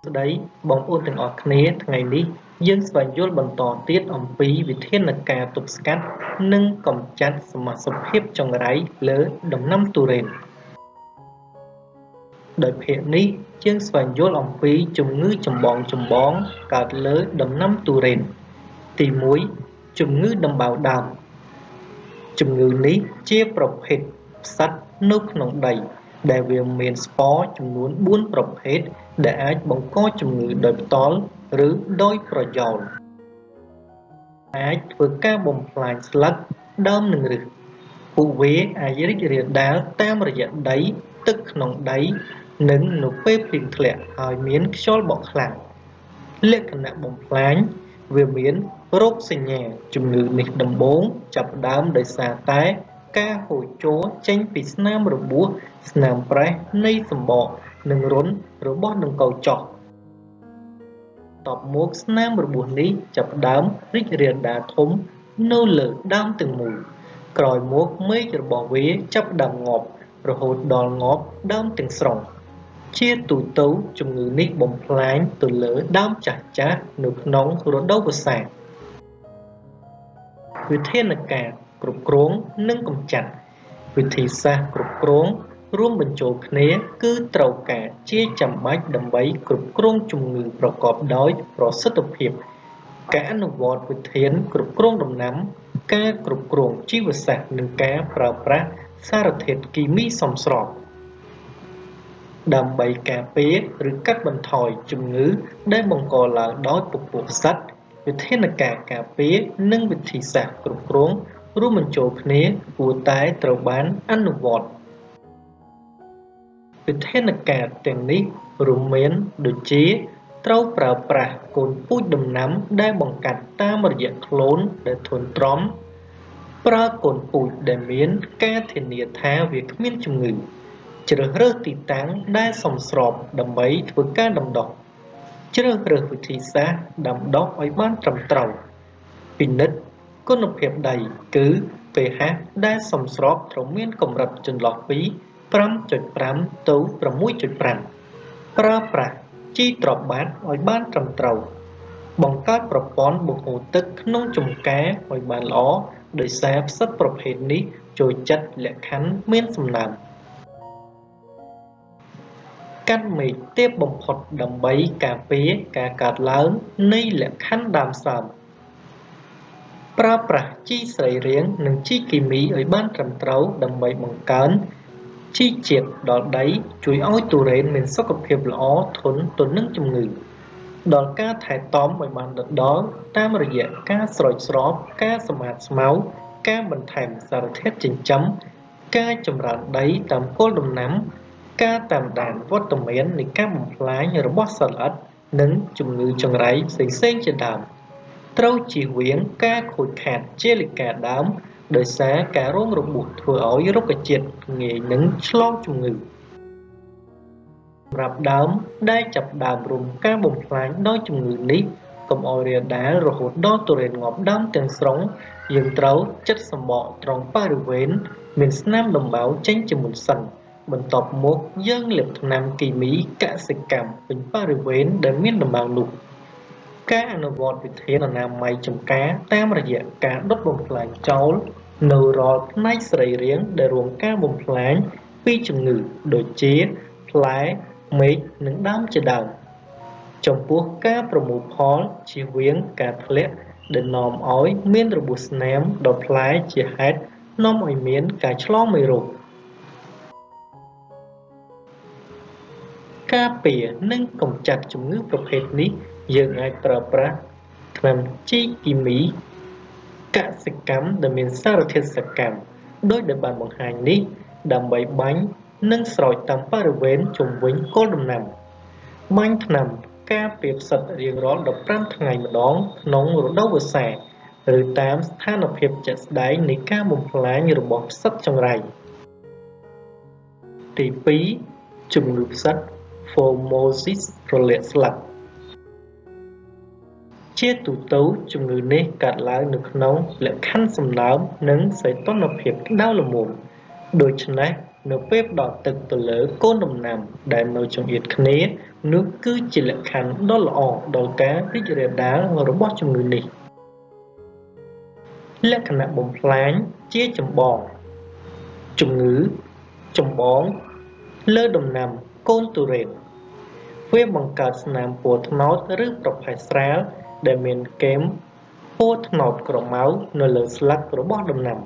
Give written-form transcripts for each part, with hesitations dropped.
ស្ដីបងប្អូនទាំងអស់គ្នាថ្ងៃនេះយើងស្វែងយល់បន្តទៀតអំពីវិធានការទប់ស្កាត់និងកម្ចាត់សមាសភាពចង្រៃលើដំណាំទុរេនដោយភាគនេះយើងស្វែងយល់អំពីជំងឺចម្បងកើតលើដំណាំទុរេនទី1ជំងឺដំបៅដើមជំងឺនេះជាប្រភេទផ្សិតនៅក្នុងដីដែលវាមានស្ពរចំនួន4ប្រភេទដែលអាចបង្កជំងឺដោយផ្ទាល់ឬដោយប្រយោលអាចធ្វើការបំផ្លាញស្លឹកដើមនិងឫសពួកវាអាចរីករាលដាលតាមរយៈដីទឹកក្នុងដីនិងនៅពេលភ្លៀងធ្លាក់ហើយមានខ្យល់បក់ខ្លាំងលក្ខណៈបំផ្លាញវាមានរោគសញ្ញាជំងឺនេះដំបូងចាប់ផ្ដើមដោយសារតែការហូរចូលចេញពីស្នាមរបួសស្នាមប្រេះនៃសម្បកនិងរន្ធរបស់ដង្កូវចុះតបមកស្នាមរបួសនេះចាប់ផ្ដើមរីករាលដាលធំនៅលើដើមទាំងមូលក្រោយមកមែករបស់វាចាប់ផ្ដើមងាប់រហូតដល់ងាប់ដើមទាំងស្រុងជាទូទៅជំងឺនេះបំផ្លាញទៅលើដើមចាស់ៗនៅក្នុងរដូវវស្សាវិធានការគ្រប់គ្រងនិងកម្ចាត់វិធីសាស្ត្រគ្រប់គ្រងរួមបញ្ចូលគ្នាគឺត្រូវការជាចាំបាច់ដើម្បីគ្រប់គ្រងជំងឺប្រកបដោយប្រសិទ្ធភាពការអនុវត្តវិធានគ្រប់គ្រងដំណាំការគ្រប់គ្រងជីវសាស្ត្រនិងការប្រើប្រាស់សារធាតុគីមីសមស្របដើម្បីការពារឬកាត់បន្ថយជំងឺដែលបង្កឡើងដោយពពួកផ្សិតវិធានការការពារនិងវិធីសាស្ត្រគ្រប់គ្រងរួមបញ្ចូលគ្នាគួរតែត្រូវបានអនុវត្តវិធានការទាំងនេះរួមមានដូចជាត្រូវប្រើប្រាស់កូនពូជដំណាំដែលបង្កាត់តាមរយៈក្លូនដែលធន់ទ្រាំប្រើកូនពូជដែលមានការធានាថាវាគ្មានជំងឺជ្រើសរើសទីតាំងដែលសមស្របដើម្បីធ្វើការដាំដុះជ្រើសរើសវិធីសាស្ត្រដាំដុះឲ្យបានត្រឹមត្រូវពិនិត្យគុណភាពដីគឺ pH ដែលសមស្របត្រូវមានកម្រិតចន្លោះពី 5.5 ទៅ 6.5 ប្រើប្រាស់ជីត្របាក់ឲ្យបានត្រឹមត្រូវបង្កើតប្រព័ន្ធបង្ហូរទឹកក្នុងចម្ការឲ្យបានល្អដោយសារផ្សិតប្រភេទនេះចូលចិត្តលក្ខខណ្ឌមានសំណើមកាត់មែកទាបបំផុតដើម្បីការពារការកើតឡើងនៃលក្ខខណ្ឌដើមសើមប្រើប្រាស់ជីសរីរាង្គនិងជីគីមីឲ្យបានត្រឹមត្រូវដើម្បីបង្កើនជីជាតិដល់ដីជួយឲ្យទុរេនមានសុខភាពល្អធន់ទល់នឹងជំងឺដល់ការថែទាំឲ្យបានដិតដល់តាមរយៈការស្រោចស្រពការសម្អាតស្មៅការបន្ថែមសារធាតុចិញ្ចឹមការចម្រើនដីតាមគល់ដំណាំការតាមដានវត្តមាននៃការបំផ្លាញរបស់សត្វល្អិតនិងជំងឺចង្រៃផ្សេងៗជាដើមត្រូវជៀសវាងការខូចខាតជាលិកាដើមដោយសារការរងរបួសធ្វើឲ្យរុក្ខជាតិងាយនឹងឆ្លងជំងឺសម្រាប់ដើមដែលចាប់ផ្ដើមរងការបំផ្លាញដោយជំងឺនេះកុំឲ្យរាលដាលរហូតដល់ទុរេនងាប់ដើមទាំងស្រុងយើងត្រូវចិតសម្បកត្រង់បរិវេណមានស្នាមដំបៅចេញជាមុនសិនបន្ទាប់មកយើងលាបថ្នាំគីមីកសិកម្មពេញបរិវេណដែលមានដំបៅនោះការអនុវត្តវិធានអនាម័យចម្ការតាមរយៈការដុតបំផ្លាញចោលនៅរាល់ផ្នែកសរីរាង្គដែលរងការបំផ្លាញពីជំងឺដូចជាផ្លែមែកនិងដើមជាដើមចំពោះការប្រមូលផលជៀសវាងការធ្លាក់ដែលនាំឲ្យមានរបួសស្នាមដល់ផ្លែជាហេតុនាំឲ្យមានការឆ្លងមេរោគការពារនិងកម្ចាត់ជំងឺប្រភេទនេះយើងអាចប្រើប្រាស់ថ្នាំជីគីមីកសិកម្មដែលមានសារធាតុសកម្មដោយដែលបានបង្ហាញនេះដើម្បីបាញ់និងស្រោចតាមបរិវេណជុំវិញគល់ដំណាំបាញ់ថ្នាំការពារផ្សិតរៀងរាល់15ថ្ងៃម្ដងក្នុងរដូវវស្សាឬតាមស្ថានភាពជាក់ស្ដែងនៃការបំផ្លាញរបស់ផ្សិតចង្រៃទី2ជំងឺផ្សិត Formosis រលាកស្លឹកជាទូទៅជំងឺនេះកើតឡើងនៅក្នុងលក្ខខណ្ឌសំណើមនិងសីតុណ្ហភាពក្តៅល្មមដូច្នេះ នៅពេលផ្ដល់ទឹកទៅលើកូនដំណាំដែលនៅចង្អៀតគ្នានោះគឺជាលក្ខខណ្ឌដ៏ល្អដល់ការរីករាលដាលរបស់ជំងឺនេះលក្ខណៈបំផ្លាញជាចម្បងជំងឺចម្បងលើដំណាំកូនទុរេនវាបង្កើតស្នាមពណ៌ត្នោតឬប្រផេះស្រាលដែលមានគែមពណ៌ត្នោតក្រមៅនៅលើស្លឹករបស់ដំណាំ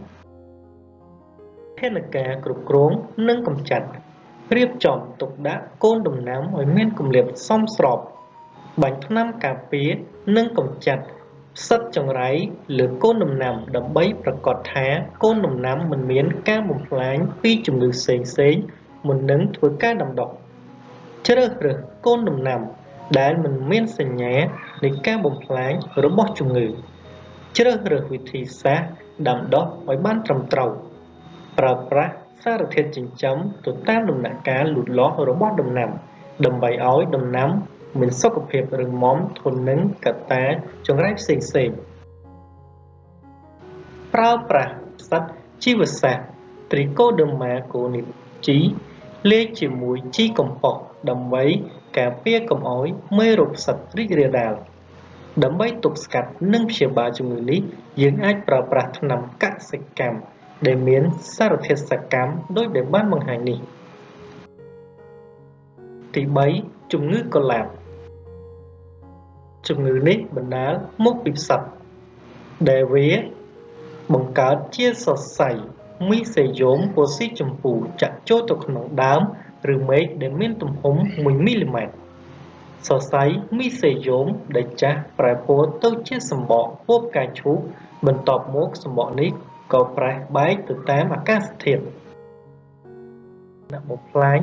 ផែនការគ្រប់គ្រងនិងកម្ចាត់រៀបចំទុកដាក់កូនដំណាំឲ្យមានគម្លាតសមស្របបាញ់ថ្នាំការពារនិងកម្ចាត់ផ្សិតចង្រៃលើកូនដំណាំដើម្បីប្រាកដថាកូនដំណាំមិនមានការបំផ្លាញពីជំងឺផ្សេងៗមុននឹងធ្វើការដាំដុះជ្រើសរើសកូនដំណាំដែលមិនមានសញ្ញានៃការបំផ្លាញរបស់ជំងឺជ្រើសរើសវិធីសាស្ត្រដាំដុះឲ្យបានត្រឹមត្រូវប្រើប្រាស់សារធាតុចិញ្ចឹមទៅតាមដំណាក់កាលលូតលាស់របស់ដំណាំដើម្បីឲ្យដំណាំមានសុខភាពរឹងមាំធន់នឹងកត្តាចង្រៃផ្សេងៗប្រើប្រាស់ផ្សិតជីវសាស្ត្រ Trichoderma conici លាយជាមួយជីកំប៉ុស្តដើម្បីការពារកុំឲ្យមេរោគផ្សិតរីករាលដាលដើម្បីទប់ស្កាត់និងព្យាបាលជំងឺនេះយើងអាចប្រើប្រាស់ថ្នាំកសិកម្មដែលមានសារធាតុសកម្មដូចដែលបានបង្ហាញនេះទី3ជំងឺកុលាបជំងឺនេះបណ្ដាលមកពីផ្សិតដែលវាបង្កើតជាសរសៃមីសេយ៉ូមពណ៌ស៊ីជម្ពូចាក់ចូលទៅក្នុងដើមឬមែកដែលមានទំហំ1មីលីម៉ែត្រសរសៃមីសេយ៉ូមដែលចាស់ប្រែពណ៌ទៅជាសម្បកពណ៌ផ្កាឈូកបន្ទាប់មកសម្បកនេះក៏ប្រេះបែកទៅតាមអាកាសធាតុអ្នកបំផ្លាញ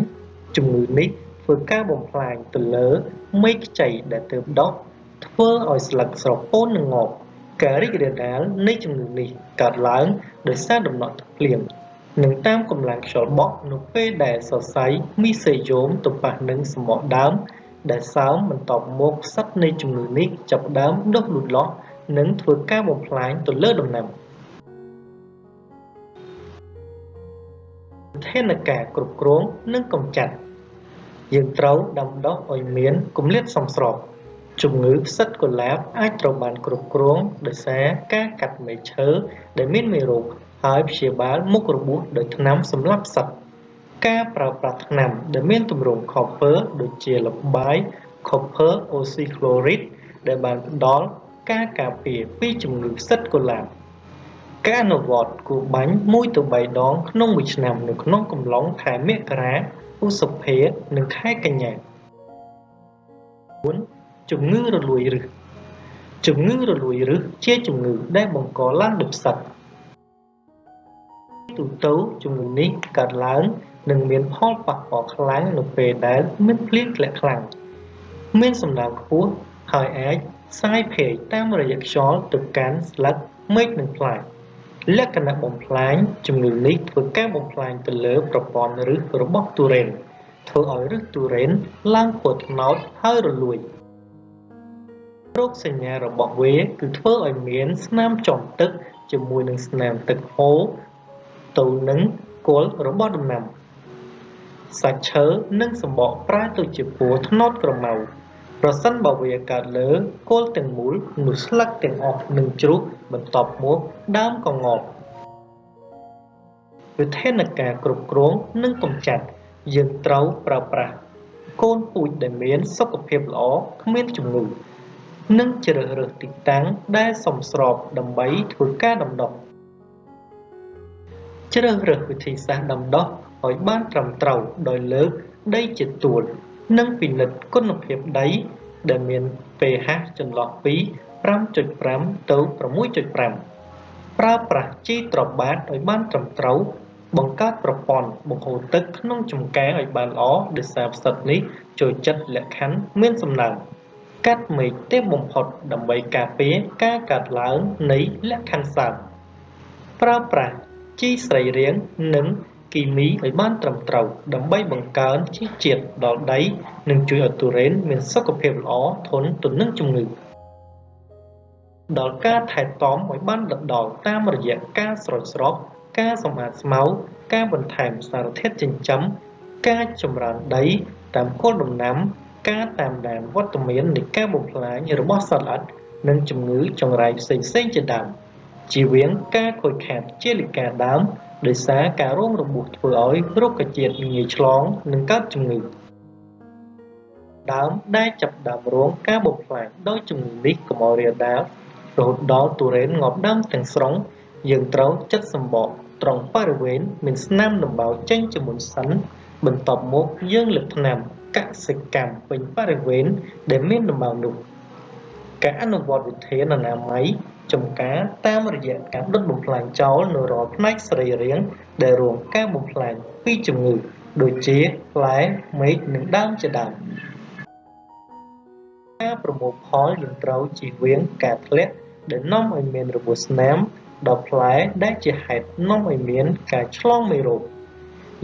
ជំងឺនេះធ្វើការបំផ្លាញទៅលើមែកខ្ចីដែលទើបដុះធ្វើឲ្យស្លឹកស្រពោននិងងប់ការរីករាលដាលនៃជំងឺនេះកើតឡើងដោយសារដំណក់ទឹកភ្លៀងនិងតាមកម្លាំងខ្យល់បក់នៅពេលដែលសរសៃមីសេយ៉ូមទៅប៉ះនឹងសម្បកដើមដែលសើមបន្ទាប់មកផ្សិតនៃជំងឺនេះចាប់ផ្ដើមដុះលូតលាស់និងធ្វើការបំផ្លាញទៅលើដំណាំវិធានការគ្រប់គ្រងនិងកម្ចាត់យើងត្រូវដាំដុះឲ្យមានគម្លាតសមស្របជំងឺផ្សិតកុលាបអាចត្រូវបានគ្រប់គ្រងដោយសារការកាត់មែកឈើដែលមានមេរោគហើយព្យាបាលមុខរបួសដោយថ្នាំសម្លាប់ផ្សិតការប្រើប្រាស់ថ្នាំដែលមានទម្រង់ copper ដូចជាល្បាយ copper oxychloride ដែលបានផ្ដល់ការការពារពីជំងឺផ្សិតកុលាបការអនុវត្តគួរបាញ់1ទៅ3ដងក្នុងមួយឆ្នាំនៅក្នុងកំឡុងខែមករាឧសភានិងខែកញ្ញា4ជំងឺរលួយឫសជំងឺរលួយឫសជាជំងឺដែលបង្កឡើងដោយផ្សិតទូទៅជំងឺនេះកើតឡើងនិងមានផលប៉ះពាល់ខ្លាំងនៅពេលដែលមានភ្លៀងធ្លាក់ខ្លាំងមានសំណើមខ្ពស់ហើយអាចសាយភាយតាមរយៈខ្យល់ទៅកាន់ស្លឹកមែកនិងផ្លែលក្ខណៈបំផ្លាញជំងឺនេះធ្វើការបំផ្លាញទៅលើប្រព័ន្ធឫសរបស់ទុរេនធ្វើឲ្យឫសទុរេនឡើងពណ៌ត្នោតហើយរលួយរោគសញ្ញារបស់វាគឺធ្វើឲ្យមានស្នាមចំទឹកជាមួយនឹងស្នាមទឹកហូរទៅនឹងគល់របស់ដំណាំសាច់ឈើនិងសម្បកប្រែទៅជាពណ៌ត្នោតក្រមៅប្រសិនបើវាកើតលើគល់ទាំងមូលនោះស្លឹកទាំងអស់នឹងជ្រុះបន្ទាប់មកដើមក៏ងាប់វិធានការគ្រប់គ្រងនិងកម្ចាត់យើងត្រូវប្រើប្រាស់កូនពូជដែលមានសុខភាពល្អគ្មានជំងឺនិងជ្រើសរើសទីតាំងដែលសមស្របដើម្បីធ្វើការដាំដុះជ្រើសរើសវិធីសាស្ត្រដាំដុះឲ្យបានត្រឹមត្រូវដោយលើកដីជាទួលនិងពិនិត្យគុណភាពដីដែលមាន pH ចន្លោះពី 5.5 ទៅ 6.5 ប្រើប្រាស់ជីត្របាតឲ្យបានត្រឹមត្រូវបង្កើតប្រព័ន្ធបង្ហូរទឹកក្នុងចម្ការឲ្យបានល្អដោយសារផ្សិតនេះចូលចិត្តលក្ខខណ្ឌមានសំណើមកាត់មែកទេពបំផុតដើម្បីការពារការកើតឡើងនៃលក្ខខណ្ឌសើមប្រើប្រាស់ជីសរីរាង្គនិងគីមីឲ្យបានត្រឹមត្រូវដើម្បីបង្កើនជីជាតិដល់ដីនិងជួយឲ្យទុរេនមានសុខភាពល្អធន់ទៅនឹងជំងឺដល់ការថែទាំឲ្យបានដិតដល់តាមរយៈការស្រោចស្រពការសម្អាតស្មៅ ការបន្ថែមសារធាតុចិញ្ចឹមការចម្រើនដីតាមគល់ដំណាំការតាមដានវត្តមាននៃការបំផ្លាញរបស់សត្វល្អិតនិងជំងឺចង្រៃផ្សេងៗជាដើមជៀសវាងការខូចខាតជាលិកាដើមដោយសារការរងរបួសធ្វើឲ្យរុក្ខជាតិងាយឆ្លងនិងកើតជំងឺដើមដែលចាប់ផ្ដើមរងការបំផ្លាញដោយជំងឺនេះកុំឲ្យរាលដាលរហូតដល់ទុរេនងាប់ដើមទាំងស្រុងយើងត្រូវចិតសម្បកត្រង់បរិវេណមានស្នាមដំបៅចេញជាមុនសិនបន្ទាប់មកយើងលើកថ្នាំកសិកម្មពេញបរិវេណដែលមានដំបៅនោះការអនុវត្តវិធានអនាម័យចំការតាមរយៈការដុតបំផ្លាញចោលនៅរាល់ផ្នែកសរីរាង្គដែលរងការបំផ្លាញពីជំងឺដូចជាផ្លែមែកនិងដើមជាដើមការប្រមូលផលយើងត្រូវជៀសវាងការធ្លាក់ដែលនាំឲ្យមានរបួសស្នាមដល់ផ្លែដែលជាហេតុនាំឲ្យមានការឆ្លងមេរោគ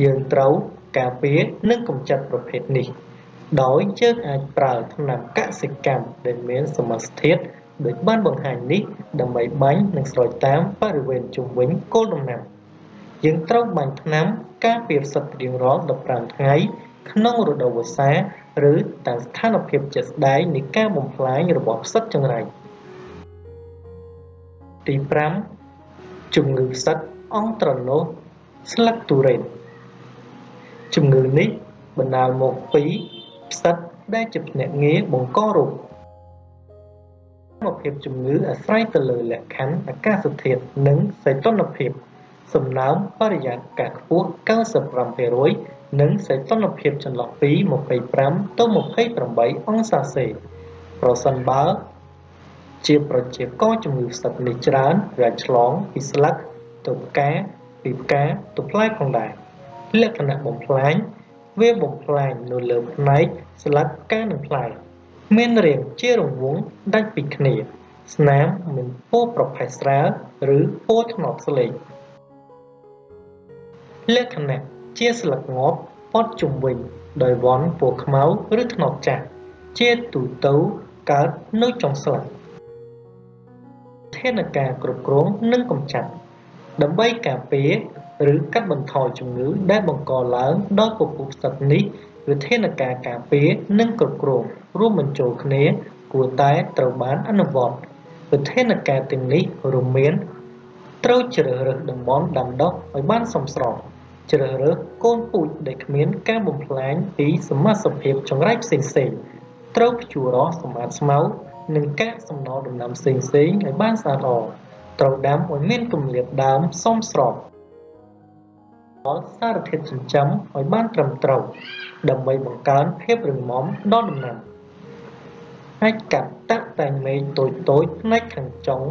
យើងត្រូវការពារនិងកម្ចាត់ប្រភេទនេះដោយយើងអាចប្រើថ្នាំកសិកម្មដែលមានសមាសធាតុដូចបានបង្ហាញនេះដើម្បីបាញ់និងស្រោចតាមបរិវេណជុំវិញគល់ដំណាំយើងត្រូវបាញ់ថ្នាំការពារផ្សិតរៀងរាល់15ថ្ងៃក្នុងរដូវវស្សាឬតាមស្ថានភាពជាក់ស្ដែងនៃការបំផ្លាញរបស់ផ្សិតចង្រៃទី5ជំងឺផ្សិតអង្គត្រណោះស្លឹកទុរេនជំងឺនេះបណ្ដាលមកពីផ្សិតដែលជាភ្នាក់ងារបង្ករោគភាពជំងឺអាស្រ័យទៅលើលក្ខខណ្ឌអាកាសធាតុនិងសីតុណ្ហភាពសំណើមបរិយាកាសខ្ពស់ 95% និងសីតុណ្ហភាពចន្លោះពី25ទៅ28អង្សាសេប្រសិនបើជាប្រជាកជំងឺផ្សិតនេះច្រើនវាឆ្លងពីស្លឹកទៅផ្កាពីផ្កាទៅផ្លែផងដែរលក្ខណៈបំផ្លាញវាបំផ្លាញនៅលើផ្នែកស្លឹកផ្កានិងផ្លែមានរាងជារង្វង់ដាច់ពីគ្នាស្នាមមានពណ៌ប្រផេះស្រាលឬពណ៌ត្នោតស្លេកលក្ខណៈជាស្លឹកងាប់ព័ទ្ធជុំវិញដោយវណ្ណពណ៌ខ្មៅឬត្នោតចាស់ជាទូទៅកើតនៅចុងស្លឹកធានការគ្រប់គ្រងនិងកម្ចាត់ដើម្បីការពារឬកាត់បន្ថយជំងឺដែលបង្កឡើងដោយពពុះផ្សិតនេះវិធានការការពារនិងគ្រប់គ្រងរួមបញ្ចូលគ្នាគួរតែត្រូវបានអនុវត្តវិធានការទាំងនេះរួមមានត្រូវជ្រើសរើសតំបន់ដាំដុះឲ្យបានសមស្របជ្រើសរើសកូនពូជដែលគ្មានការបំផ្លាញពីសមាសភាពចង្រៃផ្សេងៗត្រូវភ្ជួររាស់សម្អាតស្មៅនិងកាកសំណល់ដំណាំផ្សេងៗឲ្យបានស្អាតល្អត្រូវដាំឲ្យមានគម្លាតដើមសមស្របសារធាតុចិញ្ចឹមឲ្យបានត្រឹមត្រូវដើម្បីបង្កើនភាពរឹងមាំដល់ដំណាំអាចកាត់តាក់តែងមែកតូចៗផ្នែកខាងចុង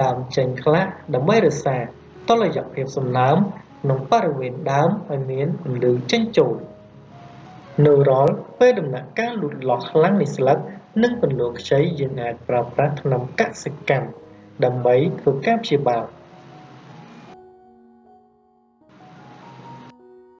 ដើមចេញខ្លះដើម្បីរក្សាតុល្យភាពសំណើមក្នុងបរិវេណដើមឲ្យមានពន្លឺចេញចូលនៅរាល់ពេលដំណាក់កាលលូតលាស់ខ្លាំងនៃស្លឹកនិងពន្លឺខ្ចីយើងអាចប្រើប្រាស់ថ្នាំកសិកម្មដើម្បីធ្វើការព្យាបាល